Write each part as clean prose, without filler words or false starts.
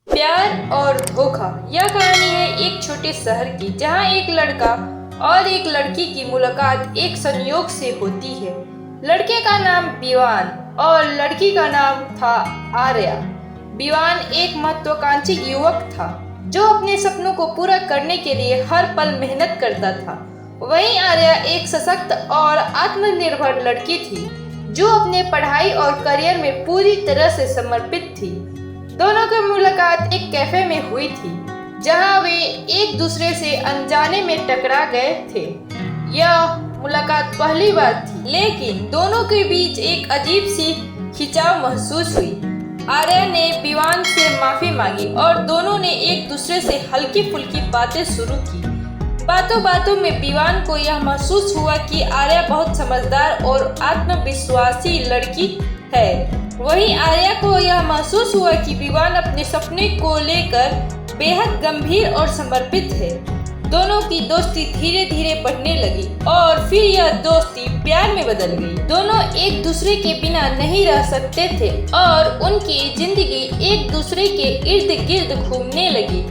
प्यार और धोखा। यह कहानी है एक छोटे शहर की, जहाँ एक लड़का और एक लड़की की मुलाकात एक संयोग से होती है। लड़के का नाम विवान और लड़की का नाम था आर्या। विवान एक महत्वाकांक्षी युवक था जो अपने सपनों को पूरा करने के लिए हर पल मेहनत करता था। वहीं आर्या एक सशक्त और आत्मनिर्भर लड़की थी जो अपने पढ़ाई और करियर में पूरी तरह से समर्पित थी। दोनों की मुलाकात एक कैफे में हुई थी जहां वे एक दूसरे से अनजाने में टकरा गए थे। यह मुलाकात पहली बार थी, लेकिन दोनों के बीच एक अजीब सी खिंचाव महसूस हुई। आर्या ने विवान से माफी मांगी और दोनों ने एक दूसरे से हल्की फुल्की बातें शुरू की। बातों बातों में विवान को यह महसूस हुआ कि आर्या बहुत समझदार और आत्मविश्वासी लड़की है। वहीं आर्या को यह महसूस हुआ कि विवान अपने सपने को लेकर बेहद गंभीर और समर्पित है। दोनों की दोस्ती धीरे धीरे बढ़ने लगी और फिर यह दोस्ती प्यार में बदल गई। दोनों एक दूसरे के बिना नहीं रह सकते थे और उनकी जिंदगी एक दूसरे के इर्द गिर्द घूमने लगी।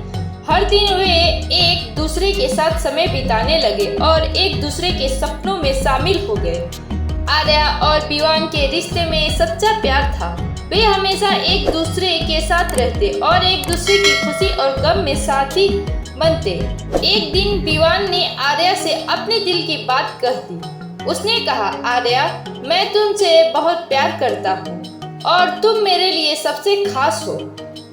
हर दिन वे एक दूसरे के साथ समय बिताने लगे और एक दूसरे के सपनों में शामिल हो गए। आर्या और विवान के रिश्ते में सच्चा प्यार था। वे हमेशा एक दूसरे के साथ रहते और एक दूसरे की खुशी और गम में साथी बनते। एक दिन विवान ने आर्या से अपने दिल की बात कह दी। उसने कहा, आर्या, मैं तुमसे बहुत प्यार करता हूँ और तुम मेरे लिए सबसे खास हो।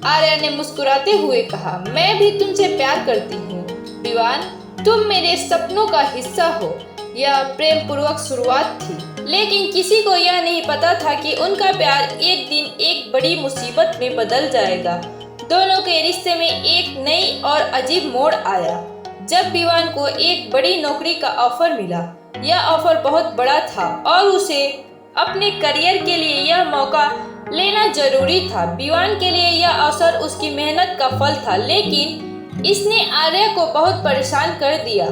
आर्या ने मुस्कुराते हुए कहा, मैं भी तुमसे प्यार करती हूँ विवान, तुम मेरे सपनों का हिस्सा हो। यह प्रेम पूर्वक शुरुआत थी, लेकिन किसी को यह नहीं पता था कि उनका प्यार एक दिन एक बड़ी मुसीबत में बदल जाएगा। दोनों के रिश्ते में एक नई और अजीब मोड़ आया जब विवान को एक बड़ी नौकरी का ऑफर मिला। यह ऑफर बहुत बड़ा था और उसे अपने करियर के लिए यह मौका लेना जरूरी था। विवान के लिए यह अवसर उसकी मेहनत का फल था, लेकिन इसने आर्या को बहुत परेशान कर दिया।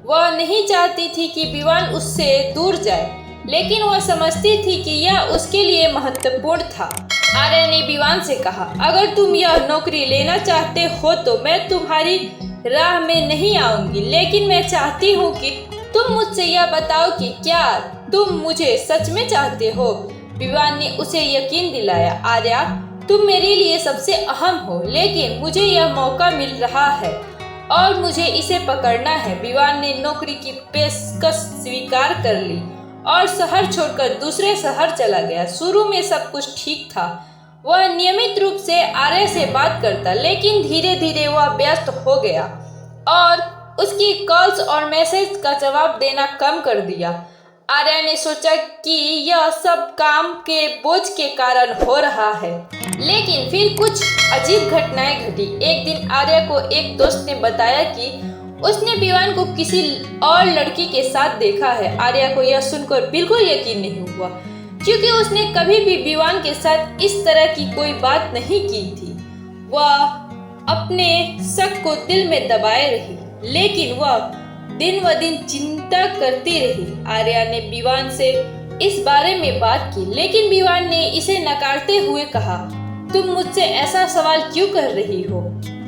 वह नहीं चाहती थी कि विवान उससे दूर जाए, लेकिन वह समझती थी कि यह उसके लिए महत्वपूर्ण था। आर्या ने विवान से कहा, अगर तुम यह नौकरी लेना चाहते हो तो मैं तुम्हारी राह में नहीं आऊंगी, लेकिन मैं चाहती हूँ कि तुम मुझसे यह बताओ कि क्या तुम मुझे सच में चाहते हो। विवान ने उसे यकीन दिलाया, आर्या, तुम मेरे लिए सबसे अहम हो, लेकिन मुझे यह मौका मिल रहा है और मुझे इसे पकड़ना है। विवान ने नौकरी की पेशकश स्वीकार कर ली और शहर छोड़कर दूसरे शहर चला गया। शुरू में सब कुछ ठीक था। वह नियमित रूप से आर्या से बात करता, लेकिन धीरे धीरे वह व्यस्त हो गया और उसकी कॉल्स और मैसेज का जवाब देना कम कर दिया। आर्या ने सोचा कि यह सब काम के बोझ के कारण हो रहा है, लेकिन फिर कुछ अजीब घटनाएं घटी। एक दिन आर्या को एक दोस्त ने बताया कि उसने विवान को किसी और लड़की के साथ देखा है। आर्या को यह सुनकर बिल्कुल यकीन नहीं हुआ, क्योंकि उसने कभी भी विवान के साथ इस तरह की कोई बात नहीं की थी। वह अपने शक को दिल में दबाए रही, लेकिन वह दिन व दिन चिंता करती रही। आर्या ने विवान से इस बारे में बात की, लेकिन विवान ने इसे नकारते हुए कहा, तुम मुझसे ऐसा सवाल क्यों कर रही हो?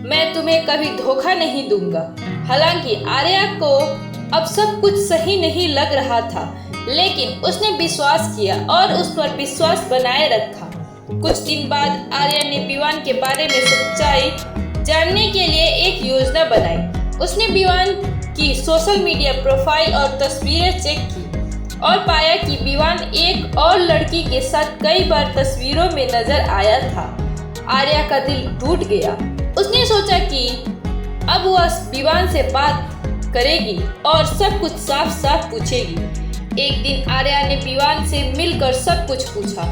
मैं तुम्हें कभी धोखा नहीं दूंगा। हालांकि आर्या को अब सब कुछ सही नहीं लग रहा था, लेकिन उसने विश्वास किया और उस पर विश्वास बनाए रखा। कुछ दिन बाद आर्या ने विवान के बारे में सच्चाई जानने के लिए एक योजना बनाई। उसने विवान की सोशल मीडिया प्रोफाइल और तस्वीरें चेक की और पाया कि विवान एक और लड़की के साथ कई बार तस्वीरों में नजर आया था। आर्या का दिल टूट गया। उसने सोचा कि अब वह विवान से बात करेगी और सब कुछ साफ साफ पूछेगी। एक दिन आर्या ने विवान से मिलकर सब कुछ पूछा।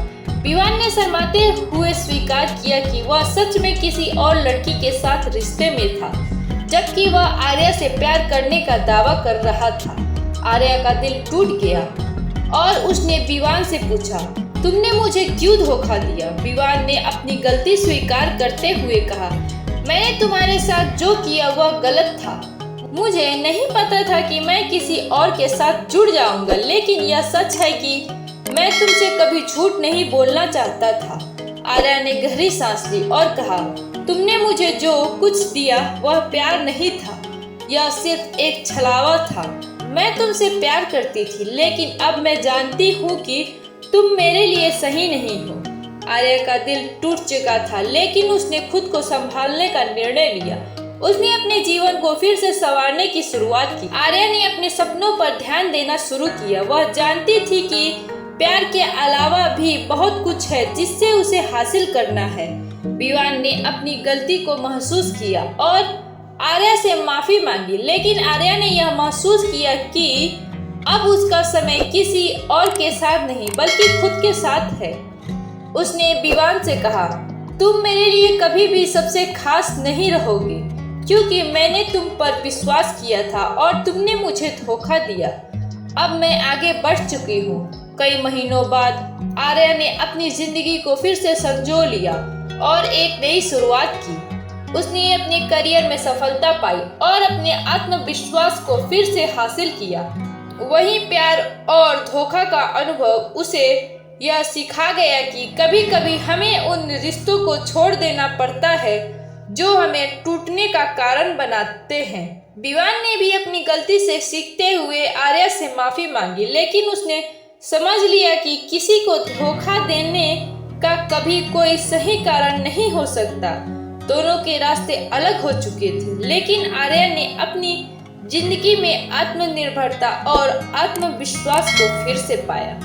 विवान ने शर्माते हुए स्वीकार किया कि वह सच में किसी और लड़की के साथ रिश्ते में था, जबकि वह आर्या से प्यार करने का दावा कर रहा था। आर्या का दिल टूट गया और उसने विवान से पूछा, तुमने मुझे क्यों धोखा दिया? विवान ने अपनी गलती स्वीकार करते हुए कहा, मैंने तुम्हारे साथ जो किया वह गलत था। मुझे नहीं पता था कि मैं किसी और के साथ जुड़ जाऊंगा, लेकिन यह सच है कि मैं तुमसे कभी झूठ नहीं बोलना चाहता था। आर्या ने गहरी सांस ली और कहा, तुमने मुझे मुझे जो कुछ दिया वह प्यार नहीं था, यह सिर्फ एक छलावा था। मैं तुमसे प्यार करती थी, लेकिन अब मैं जानती हूँ कि तुम मेरे लिए सही नहीं हो। आर्या का दिल टूट चुका था, लेकिन उसने खुद को संभालने का निर्णय लिया। उसने अपने जीवन को फिर से संवारने की शुरुआत की। आर्या ने अपने सपनों पर ध्यान देना शुरू किया। वह जानती थी कि प्यार के अलावा भी बहुत कुछ है जिससे उसे हासिल करना है। विवान ने अपनी गलती को महसूस किया और आर्या से माफी मांगी, लेकिन आर्या ने यह महसूस किया कि अब उसका समय किसी और के साथ नहीं बल्कि खुद के साथ है। उसने विवान से कहा, तुम मेरे लिए कभी भी सबसे खास नहीं रहोगी, क्योंकि मैंने तुम पर विश्वास किया था और तुमने मुझे धोखा दिया। अब मैं आगे बढ़ चुकी हूँ। कई महीनों बाद आर्या ने अपनी जिंदगी को फिर से संजो लिया और एक नई शुरुआत की। उसने अपने करियर में सफलता पाई और अपने आत्मविश्वास को फिर से हासिल किया। वहीं प्यार और धोखा का अनुभव उसे यह सिखा गया कि कभी कभी हमें उन रिश्तों को छोड़ देना पड़ता है जो हमें टूटने का कारण बनाते हैं। विवान ने भी अपनी गलती से सीखते हुए आर्या से माफी मांगी, लेकिन उसने समझ लिया कि किसी को धोखा देने का कभी कोई सही कारण नहीं हो सकता। दोनों के रास्ते अलग हो चुके थे, लेकिन आर्या ने अपनी जिंदगी में आत्मनिर्भरता और आत्मविश्वास को फिर से पाया।